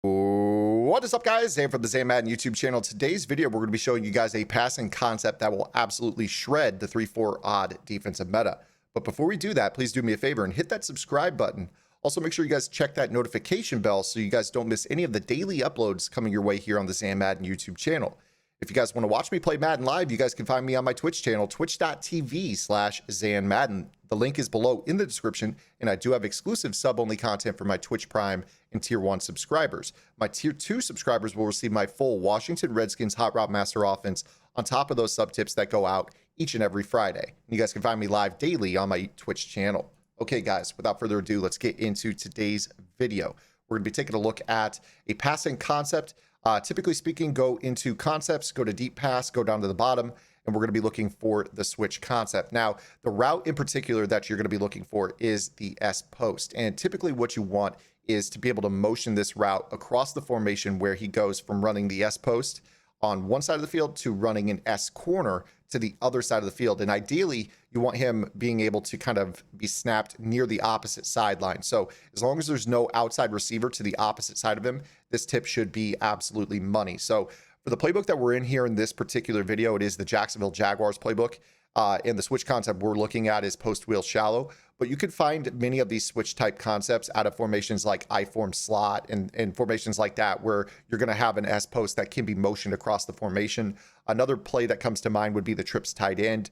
What is up, guys? Zan from the Madden YouTube channel. Today's video, we're going to be showing you guys a passing concept that will absolutely shred the 3-4 odd defensive meta. But before we do that, please do me a favor and hit that subscribe button. Also, make sure you guys check that notification bell so you guys don't miss any of the daily uploads coming your way here on the Madden YouTube channel. If you guys want to watch me play Madden live, you guys can find me on my Twitch channel, twitch.tv/ZanMadden. The link is below in the description, and I do have exclusive sub-only content for my Twitch Prime and Tier 1 subscribers. My Tier 2 subscribers will receive my full Washington Redskins Hot Route Master offense on top of those sub-tips that go out each and every Friday. You guys can find me live daily on my Twitch channel. Okay, guys, without further ado, let's get into today's video. We're going to be taking a look at a passing concept. Typically speaking, go into concepts, go to deep pass, go down to the bottom, and we're going to be looking for the switch concept. Now, the route in particular that you're going to be looking for is the S post. And typically what you want is to be able to motion this route across the formation where he goes from running the S post on one side of the field to running an S corner to the other side of the field. And ideally, you want him being able to kind of be snapped near the opposite sideline. So as long as there's no outside receiver to the opposite side of him, this tip should be absolutely money. So for the playbook that we're in here in this particular video, it is the Jacksonville Jaguars playbook. And the switch concept we're looking at is post wheel shallow, but you could find many of these switch type concepts out of formations like I-form slot and formations like that, where you're going to have an S post that can be motioned across the formation. Another play that comes to mind would be the trips tight end.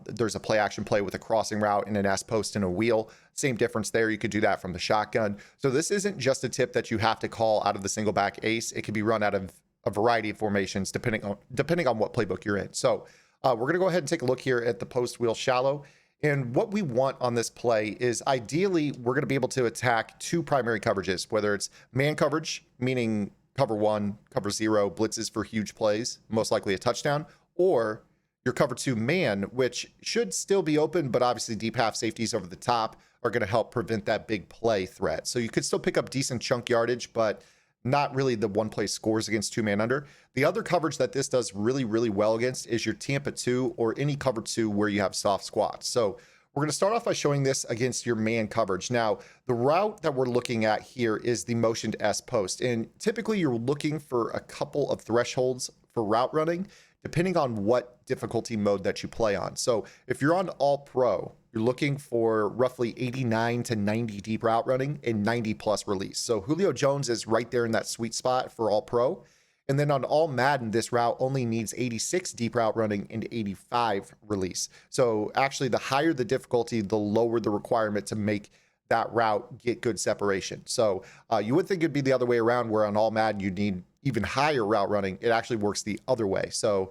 There's a play action play with a crossing route and an S post and a wheel. Same difference there. You could do that from the shotgun. So this isn't just a tip that you have to call out of the single back ace. It can be run out of a variety of formations depending on what playbook you're in. So we're going to go ahead and take a look here at the post wheel shallow. And what we want on this play is ideally we're going to be able to attack two primary coverages, whether it's man coverage, meaning cover 1, cover 0, blitzes for huge plays, most likely a touchdown, or your cover 2 man, which should still be open, but obviously deep half safeties over the top are going to help prevent that big play threat. So you could still pick up decent chunk yardage, but not really the one play scores against 2-man under. The other coverage that this does really, really well against is your Tampa 2 or any cover 2 where you have soft squats. So we're going to start off by showing this against your man coverage. Now, the route that we're looking at here is the motioned S post. And typically you're looking for a couple of thresholds for route running, depending on what difficulty mode that you play on. So if you're on all pro, you're looking for roughly 89 to 90 deep route running and 90 plus release. So Julio Jones is right there in that sweet spot for all pro. And then on all Madden, this route only needs 86 deep route running and 85 release. So actually the higher the difficulty, the lower the requirement to make that route get good separation. So you would think it'd be the other way around, where on all Madden you need even higher route running. It actually works the other way. So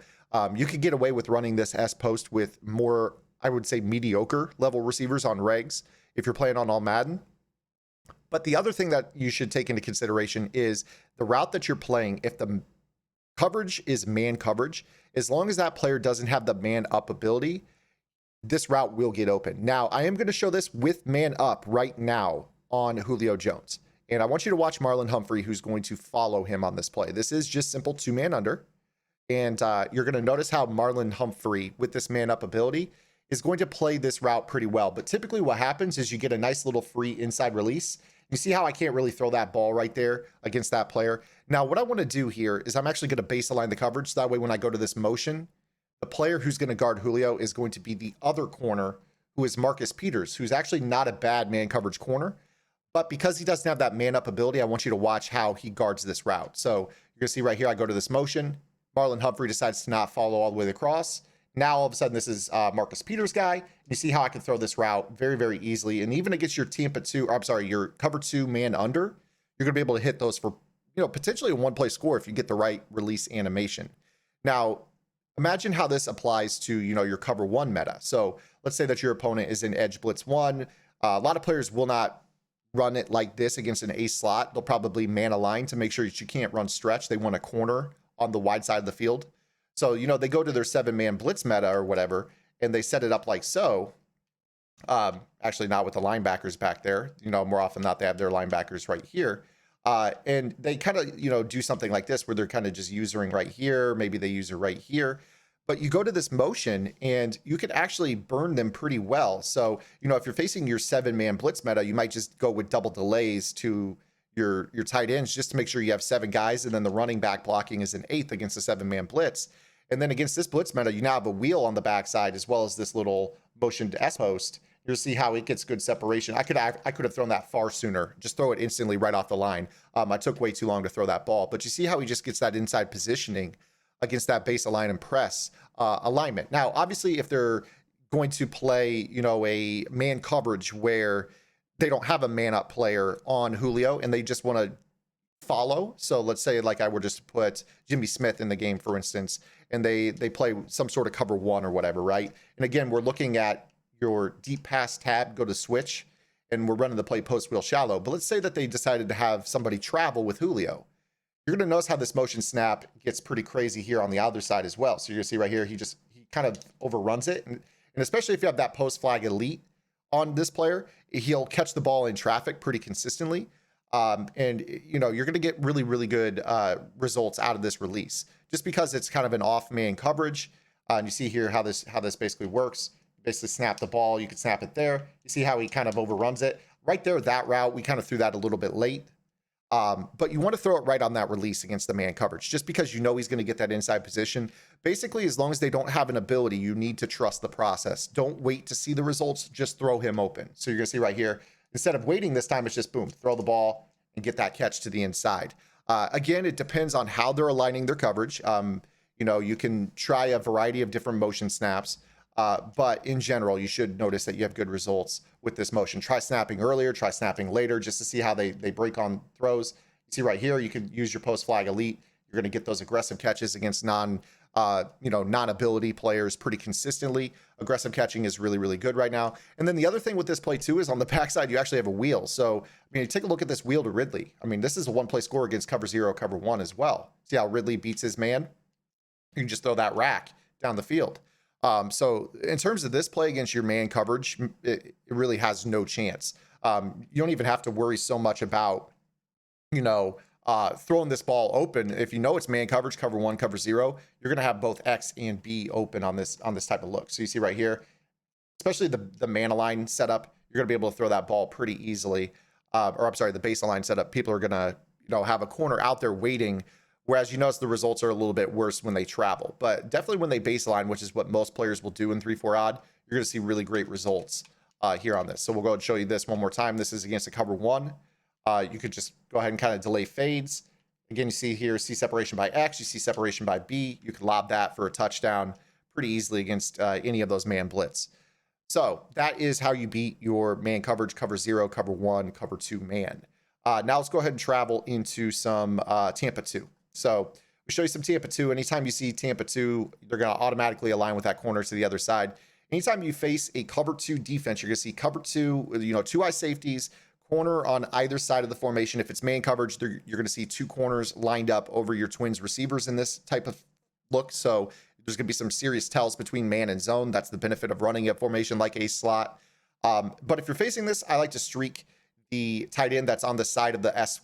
you could get away with running this S post with more, I would say, mediocre level receivers on regs if you're playing on all Madden. But the other thing that you should take into consideration is the route that you're playing. If the coverage is man coverage, as long as that player doesn't have the man up ability, this route will get open. Now, I am going to show this with man up right now on Julio Jones. And I want you to watch Marlon Humphrey, who's going to follow him on this play. This is just simple 2-man under. And you're going to notice how Marlon Humphrey, with this man up ability, is going to play this route pretty well. But typically what happens is you get a nice little free inside release. You see how I can't really throw that ball right there against that player. Now, what I want to do here is I'm actually going to base align the coverage. That way, when I go to this motion, the player who's going to guard Julio is going to be the other corner, who is Marcus Peters, who's actually not a bad man coverage corner. But because he doesn't have that man up ability, I want you to watch how he guards this route. So you're going to see right here, I go to this motion. Marlon Humphrey decides to not follow all the way across. Now, all of a sudden, this is Marcus Peters' guy. You see how I can throw this route very, very easily. And even against your Tampa 2, or I'm sorry, your cover 2 man under, you're going to be able to hit those for, potentially a one-play score if you get the right release animation. Now, imagine how this applies to, your cover 1 meta. So let's say that your opponent is in edge blitz 1. A lot of players will not run it like this against an ace slot. They'll probably man align to make sure that you can't run stretch. They want a corner on the wide side of the field. So, they go to their 7-man blitz meta or whatever, and they set it up like so. Actually, not with the linebackers back there. More often than not, they have their linebackers right here. And they kind of, do something like this where they're kind of just usering right here. Maybe they user right here. But you go to this motion and you can actually burn them pretty well. So, if you're facing your 7-man blitz meta, you might just go with double delays to your tight ends just to make sure you have 7 guys, and then the running back blocking is an 8th against a 7-man blitz. And then against this blitz meta, you now have a wheel on the backside as well as this little motioned S post. You'll see how it gets good separation. I could have thrown that far sooner. Just throw it instantly right off the line. I took way too long to throw that ball, but you see how he just gets that inside positioning against that base align and press alignment. Now, obviously, if they're going to play, a man coverage where they don't have a man up player on Julio and they just want to follow. So let's say like I were just to put Jimmy Smith in the game, for instance, and they play some sort of cover 1 or whatever, right? And again, we're looking at your deep pass tab, go to switch, and we're running the play post wheel shallow. But let's say that they decided to have somebody travel with Julio. You're going to notice how this motion snap gets pretty crazy here on the other side as well. So you're going to see right here, he kind of overruns it. And especially if you have that post flag elite on this player, he'll catch the ball in traffic pretty consistently. And you're going to get really, really good results out of this release just because it's kind of an off man coverage. And you see here how this basically works. Basically snap the ball. You can snap it there. You see how he kind of overruns it right there. That route, we kind of threw that a little bit late. But you want to throw it right on that release against the man coverage, just because he's going to get that inside position. Basically, as long as they don't have an ability, you need to trust the process. Don't wait to see the results. Just throw him open. So you're going to see right here, instead of waiting this time, it's just boom, throw the ball and get that catch to the inside. Again, it depends on how they're aligning their coverage. You can try a variety of different motion snaps. But in general, you should notice that you have good results with this motion. Try snapping earlier, try snapping later, just to see how they break on throws. You see right here, you can use your post flag elite. You're going to get those aggressive catches against non-ability players pretty consistently. Aggressive catching is really, really good right now. And then the other thing with this play too is on the backside, you actually have a wheel. So, you take a look at this wheel to Ridley. This is a 1-play score against cover 0, cover 1 as well. See how Ridley beats his man? You can just throw that rack down the field. So in terms of this play against your man coverage, it really has no chance. You don't even have to worry so much about, throwing this ball open. If it's man coverage, cover 1, cover 0, you're going to have both X and B open on this type of look. So you see right here, especially the man align setup, you're going to be able to throw that ball pretty easily. The base align setup, people are going to, have a corner out there waiting. Whereas you notice the results are a little bit worse when they travel. But definitely when they baseline, which is what most players will do in 3-4 odd, you're going to see really great results here on this. So we'll go and show you this one more time. This is against a cover 1. You could just go ahead and kind of delay fades. Again, you see here, see separation by X, you see separation by B. You can lob that for a touchdown pretty easily against any of those man blitz. So that is how you beat your man coverage, cover 0, cover 1, cover 2 man. Now let's go ahead and travel into some Tampa 2. So we show you some Tampa 2. Anytime you see Tampa 2, they're going to automatically align with that corner to the other side. Anytime you face a cover 2 defense, you're going to see cover 2, 2 eye safeties, corner on either side of the formation. If it's man coverage, you're going to see 2 corners lined up over your Twins receivers in this type of look. So there's going to be some serious tells between man and zone. That's the benefit of running a formation like a slot. But if you're facing this, I like to streak the tight end that's on the side of the S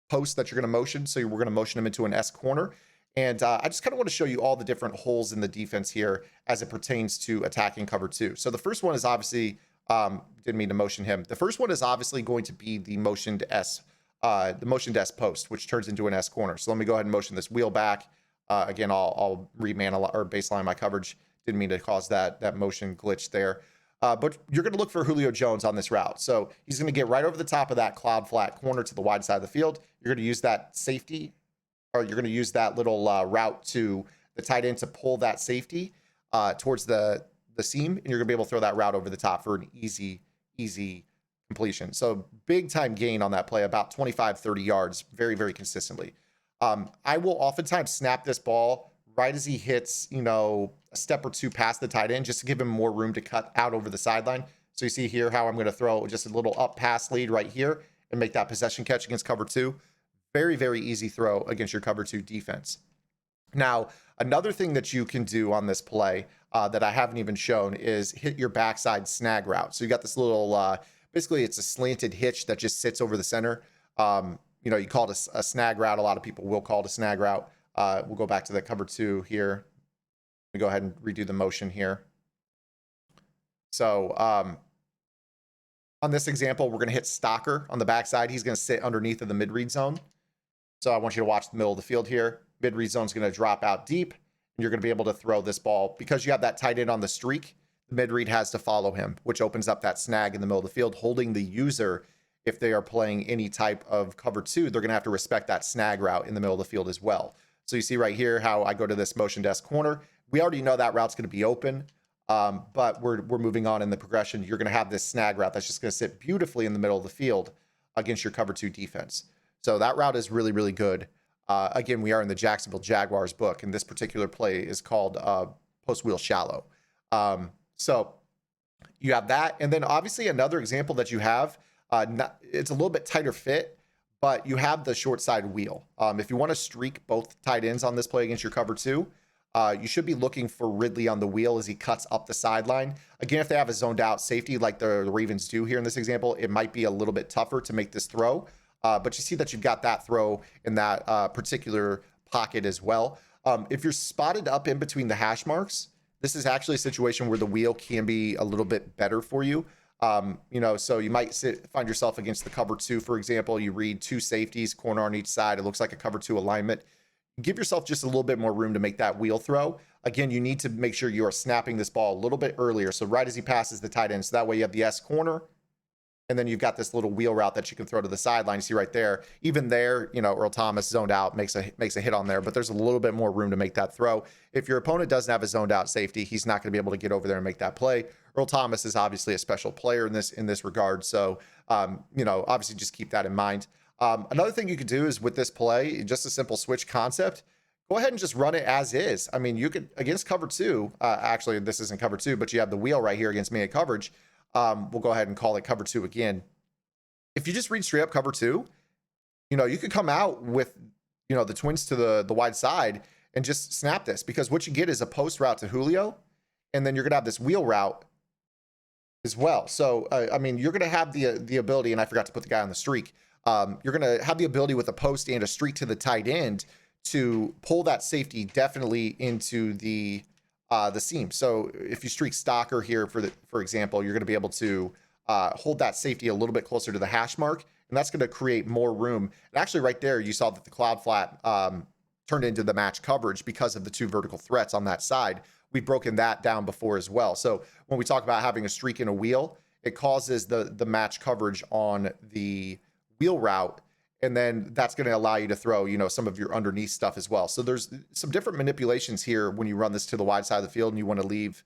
post that you're going to motion. So we're going to motion him into an S corner. And I just kind of want to show you all the different holes in the defense here as it pertains to attacking cover 2. So the first one is obviously, didn't mean to motion him. The first one is obviously going to be the motioned S post, which turns into an S corner. So let me go ahead and motion this wheel back. Again, I'll reman or baseline my coverage. Didn't mean to cause that motion glitch there. But you're going to look for Julio Jones on this route. So he's going to get right over the top of that cloud flat corner to the wide side of the field. You're going to use that safety, or you're going to use that little route to the tight end to pull that safety towards the seam, and you're going to be able to throw that route over the top for an easy completion. So big time gain on that play, about 25, 30 yards, very, very consistently. I will oftentimes snap this ball right as he hits, a step or 2 past the tight end, just to give him more room to cut out over the sideline. So you see here how I'm going to throw just a little up pass lead right here and make that possession catch against cover 2. Very, very easy throw against your cover 2 defense. Now, another thing that you can do on this play that I haven't even shown is hit your backside snag route. So you got this little, basically it's a slanted hitch that just sits over the center. You call it a snag route. A lot of people will call it a snag route. We'll go back to the cover 2 here. Let me go ahead and redo the motion here. So On this example, we're going to hit Stalker on the backside. He's going to sit underneath of the mid-read zone. So I want you to watch the middle of the field here. Mid-read zone is going to drop out deep, and you're going to be able to throw this ball. Because you have that tight end on the streak, the mid-read has to follow him, which opens up that snag in the middle of the field, holding the user. If they are playing any type of cover two, they're going to have to respect that snag route in the middle of the field as well. So you see right here how I go to this motion desk corner. We already know that route's going to be open, but we're moving on in the progression. You're going to have this snag route that's just going to sit beautifully in the middle of the field against your cover two defense. So that route is really, really good. Again, we are in the Jacksonville Jaguars book, and this particular play is called post wheel shallow. So you have that. And then obviously another example that you have, it's a little bit tighter fit, but you have the short side wheel. If you want to streak both tight ends on this play against your cover two, you should be looking for Ridley on the wheel as he cuts up the sideline. Again, if they have a zoned out safety like the Ravens do here in this example, it might be a little bit tougher to make this throw. But you see that you've got that throw in that particular pocket as well. If you're spotted up in between the hash marks, this is actually a situation where the wheel can be a little bit better for you. So you might find yourself against the cover two, for example. You read two safeties, corner on each side. It looks like a cover two alignment. Give yourself just a little bit more room to make that wheel throw. Again, you need to make sure you are snapping this ball a little bit earlier. So right as he passes the tight end, so that way you have the S corner, and then you've got this little wheel route that you can throw to the sideline. You see right there, even there, Earl Thomas zoned out, makes a hit on there, but there's a little bit more room to make that throw. If your opponent doesn't have a zoned out safety, he's not going to be able to get over there and make that play. Earl Thomas is obviously a special player in this regard. So, obviously just keep that in mind. Another thing you could do is with this play, just a simple switch concept, go ahead and just run it as is. I mean, you could, against cover two, actually, this isn't cover two, but you have the wheel right here against man coverage. We'll go ahead and call it cover two again. If you just read straight up cover two, you could come out with, the twins to the wide side and just snap this, because what you get is a post route to Julio, and then you're going to have this wheel route as well. So, you're going to have the ability, and I forgot to put the guy on the streak. You're going to have the ability with a post and a streak to the tight end to pull that safety definitely into the seam. So if you streak Stalker here, for example, you're going to be able to hold that safety a little bit closer to the hash mark, and that's going to create more room. And actually right there, you saw that the cloud flat turned into the match coverage because of the two vertical threats on that side. We've broken that down before as well. So when we talk about having a streak in a wheel, it causes the match coverage on the wheel route, and then that's going to allow you to throw, some of your underneath stuff as well. So there's some different manipulations here when you run this to the wide side of the field and you want to leave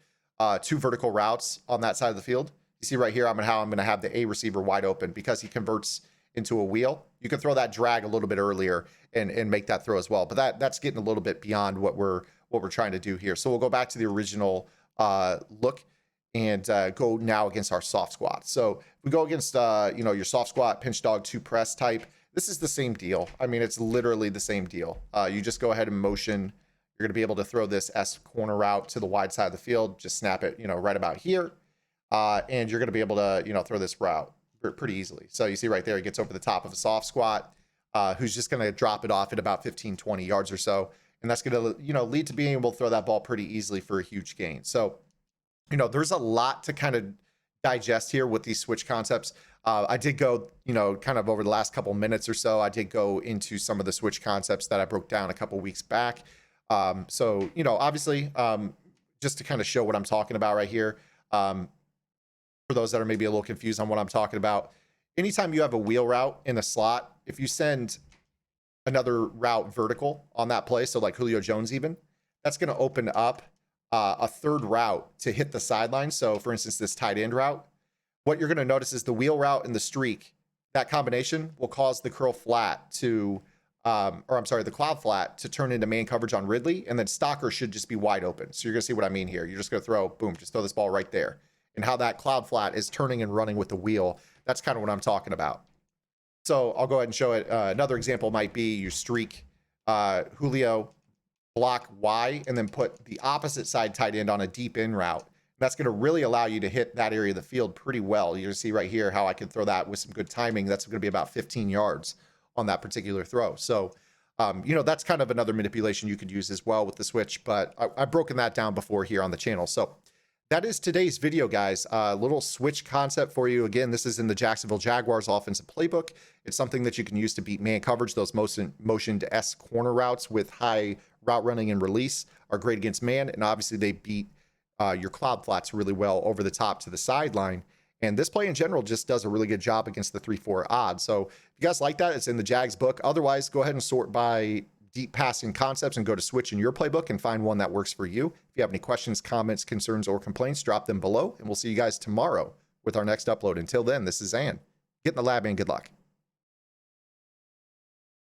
two vertical routes on that side of the field. You see right here, I'm going to have the A receiver wide open because he converts into a wheel. You can throw that drag a little bit earlier and make that throw as well. But that's getting a little bit beyond what we're trying to do here. So we'll go back to the original look and go now against our soft squat. So if we go against, your soft squat, pinch dog, two press type, this is the same deal. I mean, it's literally the same deal. You just go ahead and motion. You're going to be able to throw this S corner route to the wide side of the field. Just snap it, right about here. And you're going to be able to, throw this route pretty easily. So you see right there, he gets over the top of a soft squat, who's just going to drop it off at about 15, 20 yards or so. And that's going to, lead to being able to throw that ball pretty easily for a huge gain. So, there's a lot to kind of digest here with these switch concepts. I did go, kind of over the last couple minutes or so, I did go into some of the switch concepts that I broke down a couple weeks back. So, obviously, just to kind of show what I'm talking about right here, for those that are maybe a little confused on what I'm talking about, anytime you have a wheel route in a slot, if you send another route vertical on that play, so like Julio Jones even, that's going to open up a third route to hit the sideline. So for instance, this tight end route, what you're going to notice is the wheel route and the streak, that combination will cause the curl flat to, the cloud flat to turn into man coverage on Ridley, and then Stalker should just be wide open. So you're going to see what I mean here. You're just going to just throw this ball right there. And how that cloud flat is turning and running with the wheel, that's kind of what I'm talking about. So I'll go ahead and show it. Another example might be you streak Julio, block Y, and then put the opposite side tight end on a deep in route. That's going to really allow you to hit that area of the field pretty well. You're going to see right here how I can throw that with some good timing. That's going to be about 15 yards on that particular throw. So, that's kind of another manipulation you could use as well with the switch, but I've broken that down before here on the channel. So that is today's video, guys. A little switch concept for you. Again, this is in the Jacksonville Jaguars offensive playbook. It's something that you can use to beat man coverage. Those motioned S corner routes with high route running and release are great against man. And obviously they beat your cloud flats really well over the top to the sideline. And this play in general just does a really good job against the 3-4 odds. So if you guys like that, it's in the Jags book. Otherwise, go ahead and sort by deep passing concepts and go to switch in your playbook and find one that works for you. If you have any questions, comments, concerns, or complaints, drop them below. And we'll see you guys tomorrow with our next upload. Until then, this is Zan. Get in the lab and good luck.